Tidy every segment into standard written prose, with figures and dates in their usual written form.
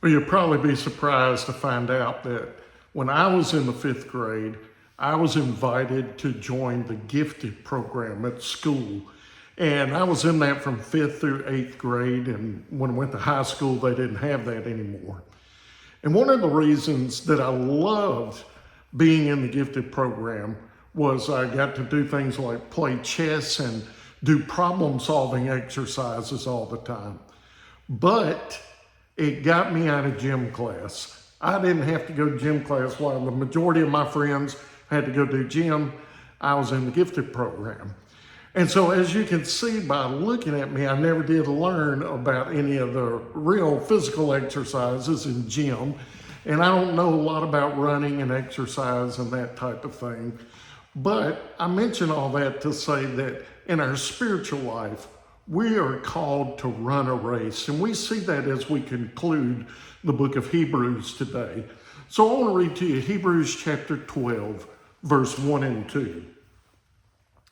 Well, you'll probably be surprised to find out that when I was in the fifth grade, I was invited to join the gifted program at school. And I was in that from fifth through eighth grade. And when I went to high school, they didn't have that anymore. And one of the reasons that I loved being in the gifted program was I got to do things like play chess and do problem solving exercises all the time. But it got me out of gym class. I didn't have to go to gym class while the majority of my friends had to go do gym. I was in the gifted program. And so as you can see by looking at me, I never did learn about any of the real physical exercises in gym. And I don't know a lot about running and exercise and that type of thing. But I mention all that to say that in our spiritual life, we are called to run a race. And we see that as we conclude the book of Hebrews today. So I want to read to you Hebrews chapter 12, verse 1 and 2.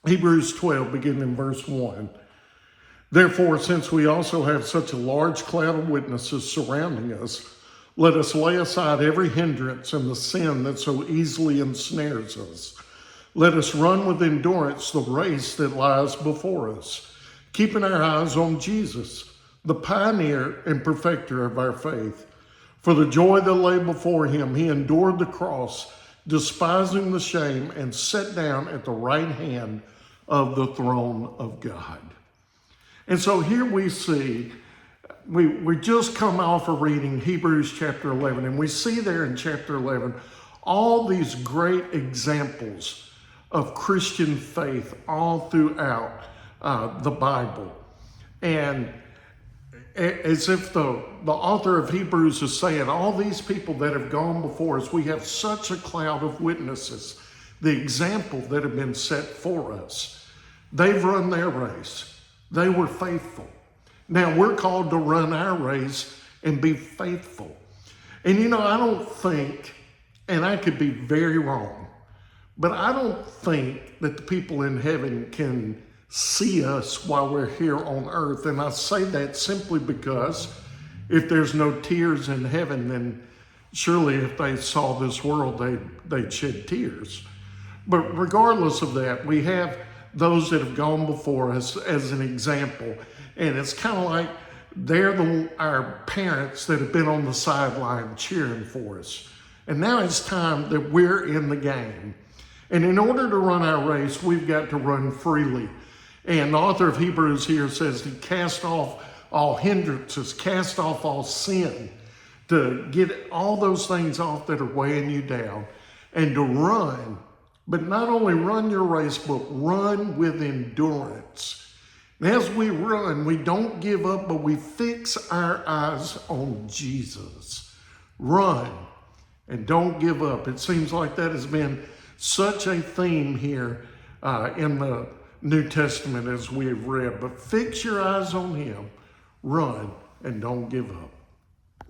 Hebrews 12, beginning in verse 1. Therefore, since we also have such a large cloud of witnesses surrounding us, let us lay aside every hindrance and the sin that so easily ensnares us. Let us run with endurance the race that lies before us, keeping our eyes on Jesus, the pioneer and perfecter of our faith. For the joy that lay before him, he endured the cross, despising the shame, and sat down at the right hand of the throne of God. And so here we see, we just come off of reading Hebrews chapter 11, and we see there in chapter 11 all these great examples of Christian faith all throughout the Bible. And as if the author of Hebrews is saying, all these people that have gone before us, we have such a cloud of witnesses, the example that have been set for us. They've run their race. They were faithful. Now we're called to run our race and be faithful. And I don't think, and I could be very wrong, but I don't think that the people in heaven can see us while we're here on earth. And I say that simply because if there's no tears in heaven, then surely if they saw this world, they'd shed tears. But regardless of that, we have those that have gone before us as an example. And it's kind of like they're our parents that have been on the sideline cheering for us. And now it's time that we're in the game. And in order to run our race, we've got to run freely. And the author of Hebrews here says to cast off all hindrances, cast off all sin, to get all those things off that are weighing you down, and to run, but not only run your race, but run with endurance. And as we run, we don't give up, but we fix our eyes on Jesus. Run and don't give up. It seems like that has been such a theme here in the New Testament as we have read. But fix your eyes on him, run, and don't give up.